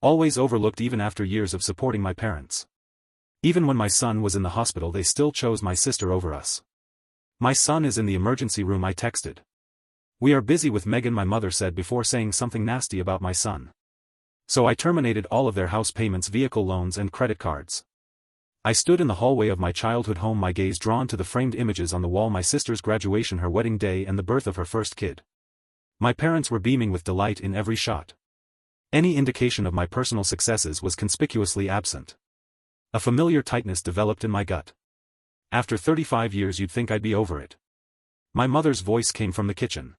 Always overlooked even after years of supporting my parents. Even when my son was in the hospital they still chose my sister over us. My son is in the emergency room, I texted. We are busy with Megan, my mother said before saying something nasty about my son. So I terminated all of their house payments, vehicle loans and credit cards. I stood in the hallway of my childhood home, my gaze drawn to the framed images on the wall, my sister's graduation, her wedding day and the birth of her first kid. My parents were beaming with delight in every shot. Any indication of my personal successes was conspicuously absent. A familiar tightness developed in my gut. After 35 years you'd think I'd be over it. My mother's voice came from the kitchen.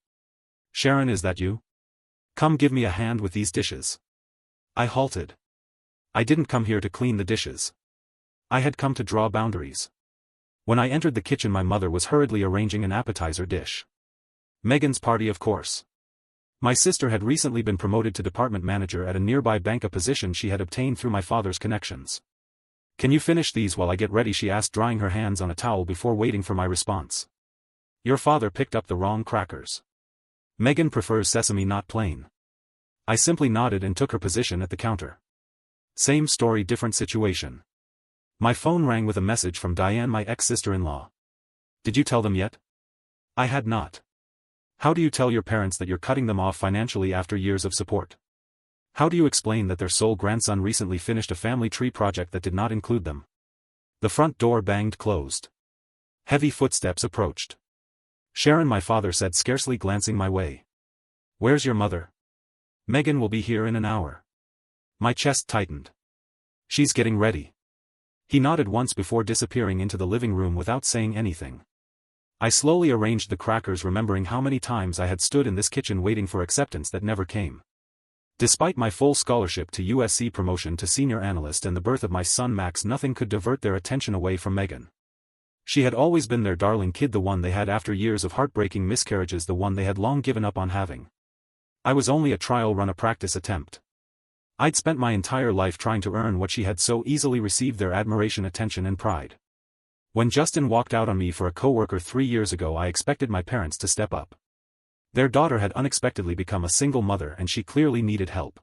Sharon, is that you? Come give me a hand with these dishes. I halted. I didn't come here to clean the dishes. I had come to draw boundaries. When I entered the kitchen my mother was hurriedly arranging an appetizer dish. Megan's party, of course. My sister had recently been promoted to department manager at a nearby bank, a position she had obtained through my father's connections. Can you finish these while I get ready, she asked, drying her hands on a towel before waiting for my response. Your father picked up the wrong crackers. Megan prefers sesame, not plain. I simply nodded and took her position at the counter. Same story, different situation. My phone rang with a message from Diane, my ex-sister-in-law. Did you tell them yet? I had not. How do you tell your parents that you're cutting them off financially after years of support? How do you explain that their sole grandson recently finished a family tree project that did not include them? The front door banged closed. Heavy footsteps approached. Sharon, my father said, scarcely glancing my way. Where's your mother? Megan will be here in an hour. My chest tightened. She's getting ready. He nodded once before disappearing into the living room without saying anything. I slowly arranged the crackers, remembering how many times I had stood in this kitchen waiting for acceptance that never came. Despite my full scholarship to USC, promotion to senior analyst and the birth of my son Max, nothing could divert their attention away from Megan. She had always been their darling kid, the one they had after years of heartbreaking miscarriages, the one they had long given up on having. I was only a trial run, a practice attempt. I'd spent my entire life trying to earn what she had so easily received, their admiration, attention and pride. When Justin walked out on me for a coworker 3 years ago, I expected my parents to step up. Their daughter had unexpectedly become a single mother and she clearly needed help.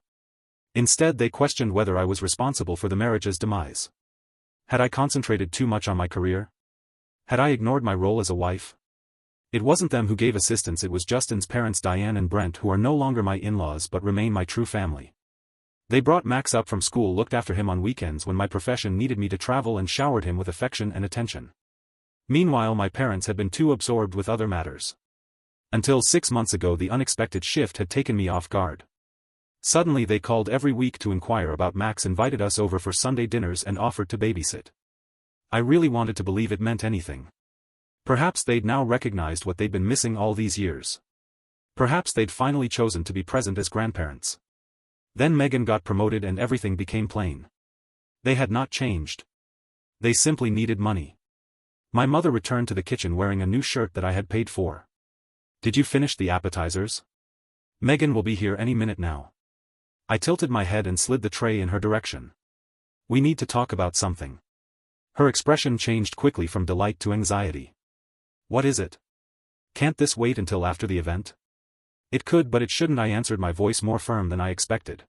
Instead they questioned whether I was responsible for the marriage's demise. Had I concentrated too much on my career? Had I ignored my role as a wife? It wasn't them who gave assistance, it was Justin's parents, Diane and Brent, who are no longer my in-laws but remain my true family. They brought Max up from school, looked after him on weekends when my profession needed me to travel, and showered him with affection and attention. Meanwhile my parents had been too absorbed with other matters. Until 6 months ago the unexpected shift had taken me off guard. Suddenly they called every week to inquire about Max, invited us over for Sunday dinners and offered to babysit. I really wanted to believe it meant anything. Perhaps they'd now recognized what they'd been missing all these years. Perhaps they'd finally chosen to be present as grandparents. Then Megan got promoted and everything became plain. They had not changed. They simply needed money. My mother returned to the kitchen wearing a new shirt that I had paid for. Did you finish the appetizers? Megan will be here any minute now. I tilted my head and slid the tray in her direction. We need to talk about something. Her expression changed quickly from delight to anxiety. What is it? Can't this wait until after the event? It could, but it shouldn't, I answered, my voice more firm than I expected.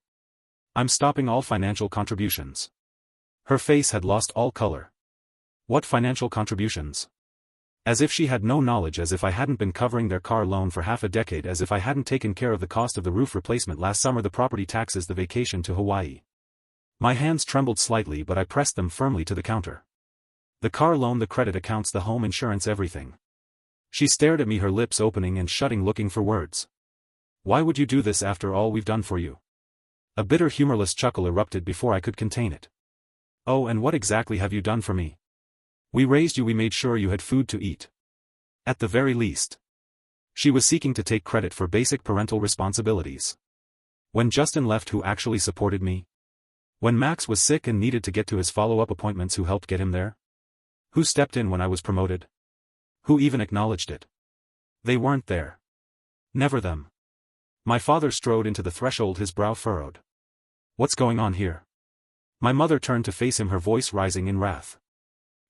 I'm stopping all financial contributions. Her face had lost all color. What financial contributions? As if she had no knowledge, as if I hadn't been covering their car loan for half a decade, as if I hadn't taken care of the cost of the roof replacement last summer, the property taxes, the vacation to Hawaii. My hands trembled slightly, but I pressed them firmly to the counter. The car loan, the credit accounts, the home insurance, everything. She stared at me, her lips opening and shutting, looking for words. Why would you do this after all we've done for you? A bitter, humorless chuckle erupted before I could contain it. Oh, and what exactly have you done for me? We raised you, we made sure you had food to eat. At the very least. She was seeking to take credit for basic parental responsibilities. When Justin left, who actually supported me? When Max was sick and needed to get to his follow-up appointments, who helped get him there? Who stepped in when I was promoted? Who even acknowledged it? They weren't there. Never them. My father strode into the threshold, his brow furrowed. What's going on here? My mother turned to face him, her voice rising in wrath.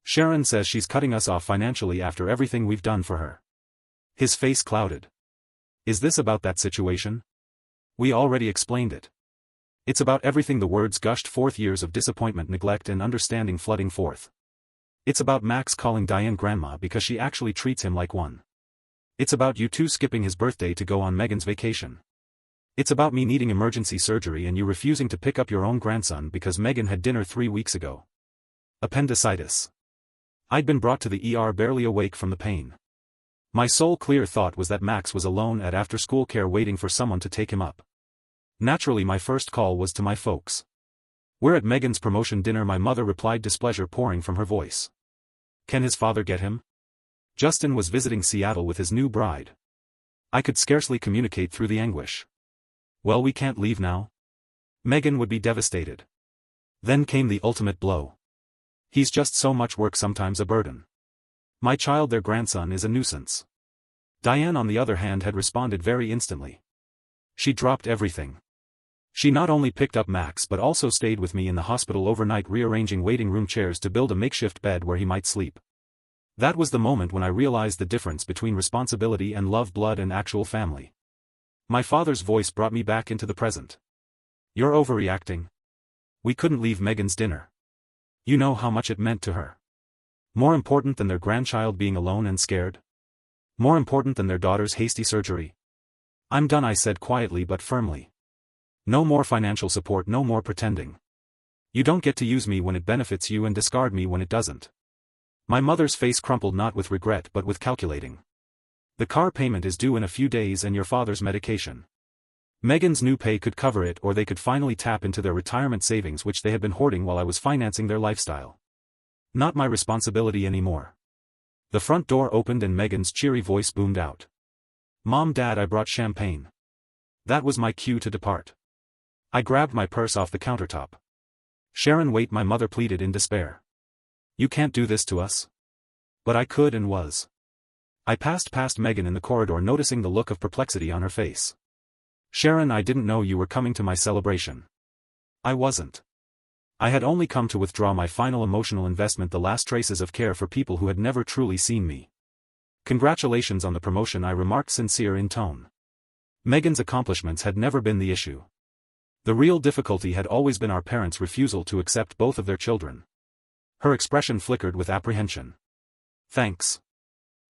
Sharon says she's cutting us off financially after everything we've done for her. His face clouded. Is this about that situation? We already explained it. It's about everything. The words gushed forth, years of disappointment, neglect and understanding flooding forth. It's about Max calling Diane grandma because she actually treats him like one. It's about you two skipping his birthday to go on Megan's vacation. It's about me needing emergency surgery and you refusing to pick up your own grandson because Megan had dinner 3 weeks ago. Appendicitis. I'd been brought to the ER barely awake from the pain. My sole clear thought was that Max was alone at after-school care waiting for someone to take him up. Naturally, my first call was to my folks. "We're at Megan's promotion dinner," my mother replied, displeasure pouring from her voice. "Can his father get him?" Justin was visiting Seattle with his new bride. I could scarcely communicate through the anguish. "Well, we can't leave now." Megan would be devastated. Then came the ultimate blow. "He's just so much work, sometimes a burden. My child, their grandson, is a nuisance." Diane, on the other hand, had responded very instantly. She dropped everything. She not only picked up Max but also stayed with me in the hospital overnight, rearranging waiting room chairs to build a makeshift bed where he might sleep. That was the moment when I realized the difference between responsibility and love, blood and actual family. My father's voice brought me back into the present. "You're overreacting. We couldn't leave Megan's dinner. You know how much it meant to her. More important than their grandchild being alone and scared? More important than their daughter's hasty surgery?" "I'm done," I said quietly but firmly. "No more financial support, no more pretending. You don't get to use me when it benefits you and discard me when it doesn't." My mother's face crumpled, not with regret but with calculating. "The car payment is due in a few days and your father's medication. Megan's new pay could cover it, or they could finally tap into their retirement savings which they had been hoarding while I was financing their lifestyle. Not my responsibility anymore." The front door opened and Megan's cheery voice boomed out. "Mom, Dad, I brought champagne." That was my cue to depart. I grabbed my purse off the countertop. "Sharon, wait," my mother pleaded in despair. "You can't do this to us." But I could and was. I passed past Megan in the corridor, noticing the look of perplexity on her face. "Sharon, I didn't know you were coming to my celebration." I wasn't. I had only come to withdraw my final emotional investment, the last traces of care for people who had never truly seen me. "Congratulations on the promotion," I remarked, sincere in tone. Megan's accomplishments had never been the issue. The real difficulty had always been our parents' refusal to accept both of their children. Her expression flickered with apprehension. "Thanks.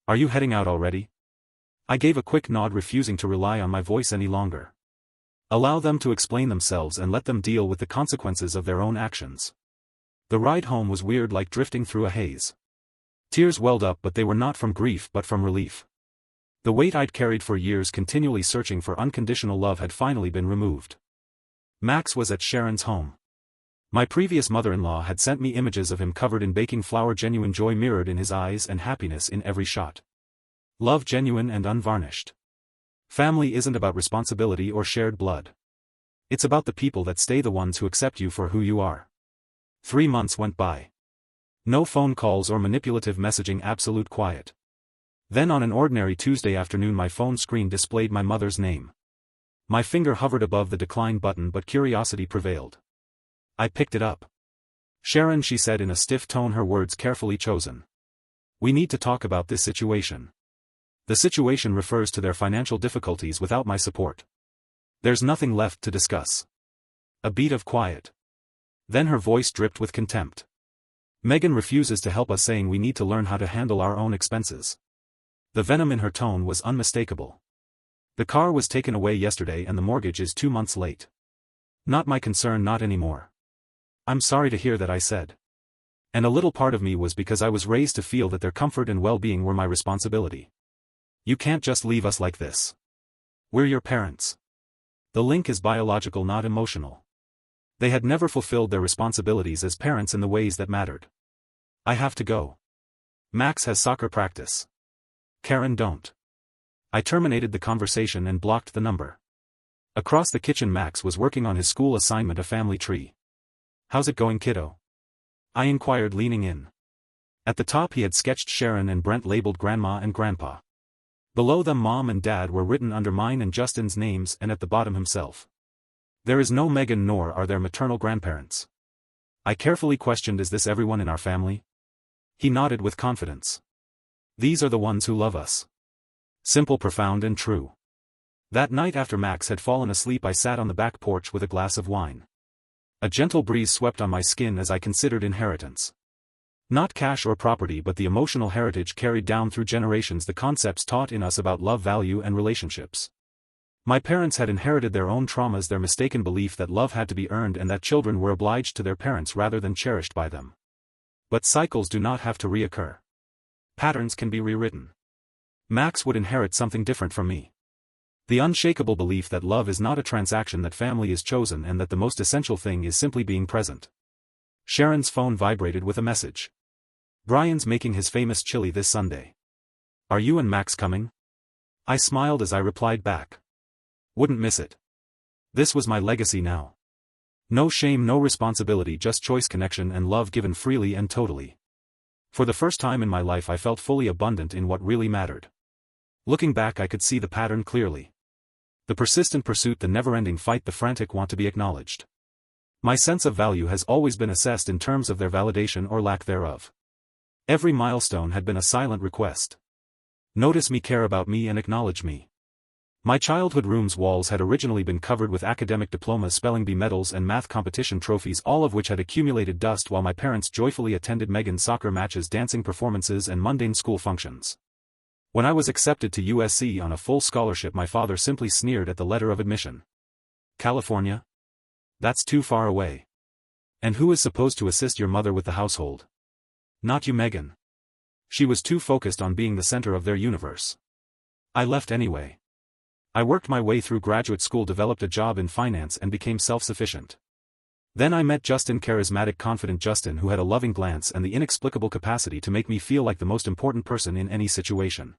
Are you heading out already?" I gave a quick nod, refusing to rely on my voice any longer. Allow them to explain themselves and let them deal with the consequences of their own actions. The ride home was weird, like drifting through a haze. Tears welled up, but they were not from grief but from relief. The weight I'd carried for years, continually searching for unconditional love, had finally been removed. Max was at Sharon's home. My previous mother-in-law had sent me images of him covered in baking flour, genuine joy mirrored in his eyes and happiness in every shot. Love genuine and unvarnished. Family isn't about responsibility or shared blood. It's about the people that stay, the ones who accept you for who you are. 3 months went by. No phone calls or manipulative messaging, absolute quiet. Then on an ordinary Tuesday afternoon my phone screen displayed my mother's name. My finger hovered above the decline button, but curiosity prevailed. I picked it up. "Sharon," she said in a stiff tone, her words carefully chosen. "We need to talk about this situation." "The situation refers to their financial difficulties without my support. There's nothing left to discuss." A beat of quiet. Then her voice dripped with contempt. "Megan refuses to help us, saying we need to learn how to handle our own expenses." The venom in her tone was unmistakable. "The car was taken away yesterday and the mortgage is 2 months late." "Not my concern, not anymore." "I'm sorry to hear that," I said. And a little part of me was because I was raised to feel that their comfort and well-being were my responsibility. "You can't just leave us like this. We're your parents." The link is biological, not emotional. They had never fulfilled their responsibilities as parents in the ways that mattered. "I have to go. Max has soccer practice." "Karen, don't." I terminated the conversation and blocked the number. Across the kitchen Max was working on his school assignment, a family tree. "How's it going, kiddo?" I inquired, leaning in. At the top he had sketched Sharon and Brent, labeled Grandma and Grandpa. Below them Mom and Dad were written under mine and Justin's names, and at the bottom himself. "There is no Megan, nor are there maternal grandparents." I carefully questioned, "Is this everyone in our family?" He nodded with confidence. "These are the ones who love us." Simple, profound and true. That night after Max had fallen asleep I sat on the back porch with a glass of wine. A gentle breeze swept on my skin as I considered inheritance. Not cash or property but the emotional heritage carried down through generations, the concepts taught in us about love, value and relationships. My parents had inherited their own traumas, their mistaken belief that love had to be earned and that children were obliged to their parents rather than cherished by them. But cycles do not have to reoccur. Patterns can be rewritten. Max would inherit something different from me. The unshakable belief that love is not a transaction, that family is chosen, and that the most essential thing is simply being present. Sharon's phone vibrated with a message. Brian's making his famous chili this Sunday. Are you and Max coming? I smiled as I replied back. Wouldn't miss it. This was my legacy now. No shame, no responsibility, just choice, connection and love given freely and totally. For the first time in my life I felt fully abundant in what really mattered. Looking back I could see the pattern clearly. The persistent pursuit, the never-ending fight, the frantic want to be acknowledged. My sense of value has always been assessed in terms of their validation or lack thereof. Every milestone had been a silent request. Notice me, care about me and acknowledge me. My childhood room's walls had originally been covered with academic diplomas, spelling bee medals and math competition trophies, all of which had accumulated dust while my parents joyfully attended Megan's soccer matches, dancing performances and mundane school functions. When I was accepted to USC on a full scholarship my father simply sneered at the letter of admission. California? That's too far away. And who is supposed to assist your mother with the household? Not you, Megan. She was too focused on being the center of their universe. I left anyway. I worked my way through graduate school, developed a job in finance and became self-sufficient. Then I met Justin, charismatic, confident Justin who had a loving glance and the inexplicable capacity to make me feel like the most important person in any situation.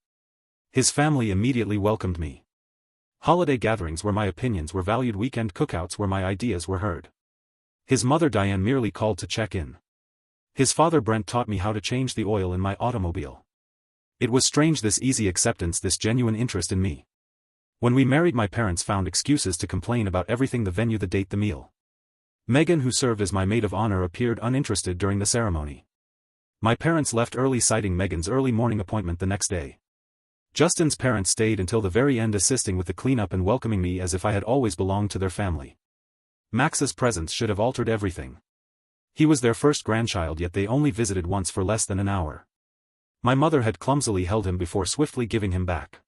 His family immediately welcomed me. Holiday gatherings where my opinions were valued, weekend cookouts where my ideas were heard. His mother Diane merely called to check in. His father Brent taught me how to change the oil in my automobile. It was strange, this easy acceptance, this genuine interest in me. When we married my parents found excuses to complain about everything, the venue, the date, the meal. Megan, who served as my maid of honor, appeared uninterested during the ceremony. My parents left early, citing Megan's early morning appointment the next day. Justin's parents stayed until the very end, assisting with the cleanup and welcoming me as if I had always belonged to their family. Max's presence should have altered everything. He was their first grandchild, yet they only visited once for less than an hour. My mother had clumsily held him before swiftly giving him back.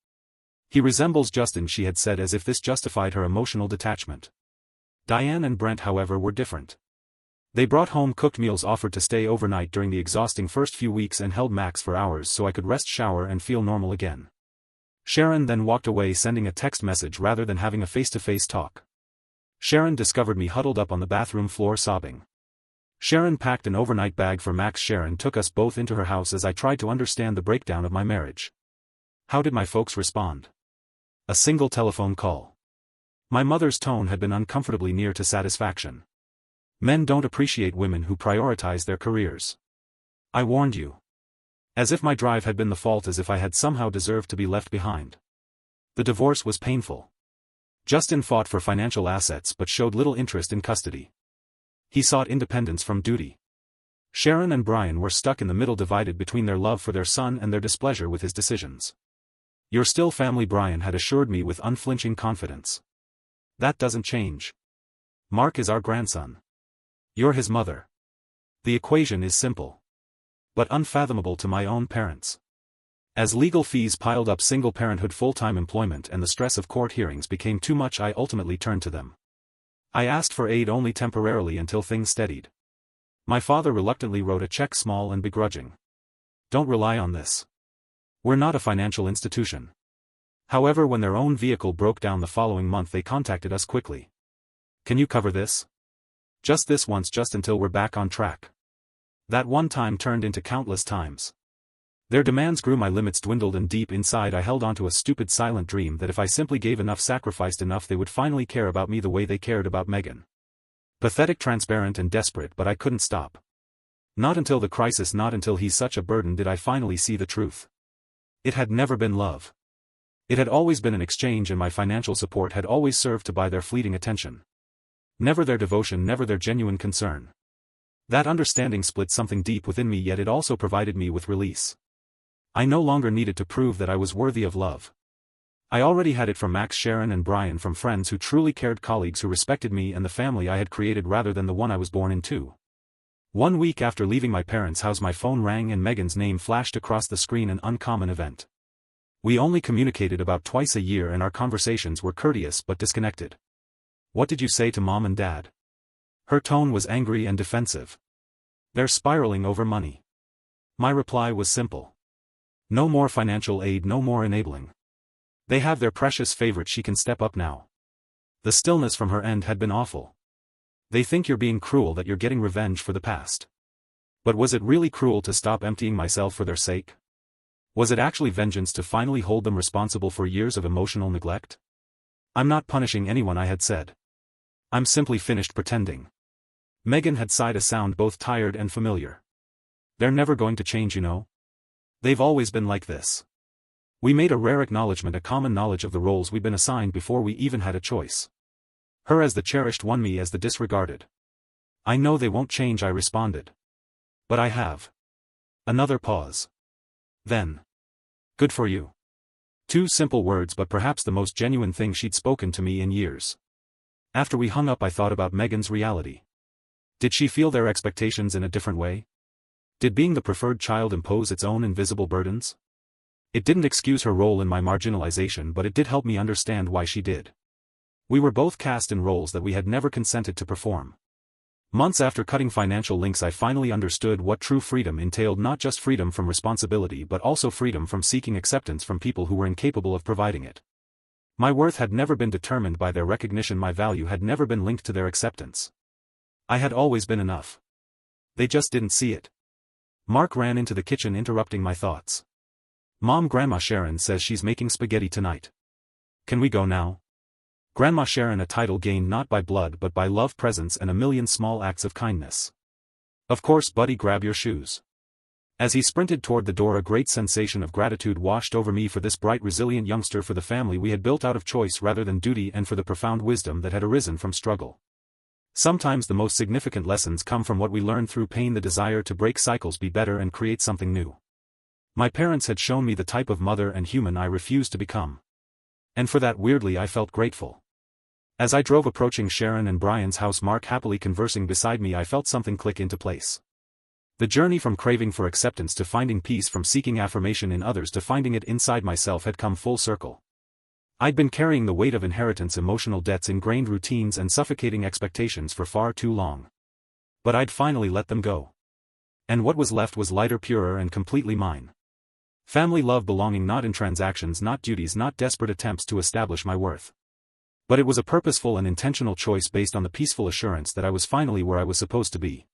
He resembles Justin, she had said, as if this justified her emotional detachment. Diane and Brent, however, were different. They brought home cooked meals, offered to stay overnight during the exhausting first few weeks, and held Max for hours so I could rest, shower and feel normal again. Sharon then walked away, sending a text message rather than having a face-to-face talk. Sharon discovered me huddled up on the bathroom floor sobbing. Sharon packed an overnight bag for Max. Sharon took us both into her house as I tried to understand the breakdown of my marriage. How did my folks respond? A single telephone call. My mother's tone had been uncomfortably near to satisfaction. Men don't appreciate women who prioritize their careers. I warned you. As if my drive had been the fault, as if I had somehow deserved to be left behind. The divorce was painful. Justin fought for financial assets but showed little interest in custody. He sought independence from duty. Sharon and Brian were stuck in the middle, divided between their love for their son and their displeasure with his decisions. You're still family, Brian had assured me with unflinching confidence. That doesn't change. Mark is our grandson. You're his mother. The equation is simple. But unfathomable to my own parents. As legal fees piled up, single parenthood, full-time employment and the stress of court hearings became too much, I ultimately turned to them. I asked for aid only temporarily until things steadied. My father reluctantly wrote a check, small and begrudging. Don't rely on this. We're not a financial institution. However, when their own vehicle broke down the following month, they contacted us quickly. Can you cover this? Just this once, just until we're back on track. That one time turned into countless times. Their demands grew, my limits dwindled, and deep inside I held onto a stupid silent dream that if I simply gave enough, sacrificed enough, they would finally care about me the way they cared about Megan. Pathetic, transparent and desperate, but I couldn't stop. Not until the crisis, not until he's such a burden, did I finally see the truth. It had never been love. It had always been an exchange, and my financial support had always served to buy their fleeting attention. Never their devotion, never their genuine concern. That understanding split something deep within me, yet it also provided me with release. I no longer needed to prove that I was worthy of love. I already had it from Max, Sharon and Brian, from friends who truly cared, colleagues who respected me and the family I had created rather than the one I was born into. 1 week after leaving my parents' house my phone rang and Megan's name flashed across the screen, an uncommon event. We only communicated about twice a year and our conversations were courteous but disconnected. "What did you say to Mom and Dad?" Her tone was angry and defensive. "They're spiraling over money." My reply was simple. "No more financial aid, no more enabling. They have their precious favorite, she can step up now." The stillness from her end had been awful. "They think you're being cruel, that you're getting revenge for the past." But was it really cruel to stop emptying myself for their sake? Was it actually vengeance to finally hold them responsible for years of emotional neglect? "I'm not punishing anyone," I had said. "I'm simply finished pretending." Megan had sighed, a sound both tired and familiar. "They're never going to change, you know. They've always been like this." We made a rare acknowledgement, a common knowledge of the roles we'd been assigned before we even had a choice. Her as the cherished one, me as the disregarded. "I know they won't change," I responded. "But I have." Another pause. Then, "Good for you." 2 simple words, but perhaps the most genuine thing she'd spoken to me in years. After we hung up I thought about Megan's reality. Did she feel their expectations in a different way? Did being the preferred child impose its own invisible burdens? It didn't excuse her role in my marginalization, but it did help me understand why she did. We were both cast in roles that we had never consented to perform. Months after cutting financial links I finally understood what true freedom entailed, not just freedom from responsibility but also freedom from seeking acceptance from people who were incapable of providing it. My worth had never been determined by their recognition, my value had never been linked to their acceptance. I had always been enough. They just didn't see it. Mark ran into the kitchen, interrupting my thoughts. "Mom, Grandma Sharon says she's making spaghetti tonight. Can we go now?" Grandma Sharon, a title gained not by blood but by love, presence and a million small acts of kindness. "Of course, buddy, grab your shoes." As he sprinted toward the door a great sensation of gratitude washed over me for this bright, resilient youngster, for the family we had built out of choice rather than duty, and for the profound wisdom that had arisen from struggle. Sometimes the most significant lessons come from what we learn through pain, the desire to break cycles, be better and create something new. My parents had shown me the type of mother and human I refused to become. And for that, weirdly, I felt grateful. As I drove approaching Sharon and Brian's house, Mark happily conversing beside me, I felt something click into place. The journey from craving for acceptance to finding peace, from seeking affirmation in others to finding it inside myself, had come full circle. I'd been carrying the weight of inheritance, emotional debts, ingrained routines and suffocating expectations for far too long. But I'd finally let them go. And what was left was lighter, purer and completely mine. Family, love, belonging, not in transactions, not duties, not desperate attempts to establish my worth. But it was a purposeful and intentional choice based on the peaceful assurance that I was finally where I was supposed to be.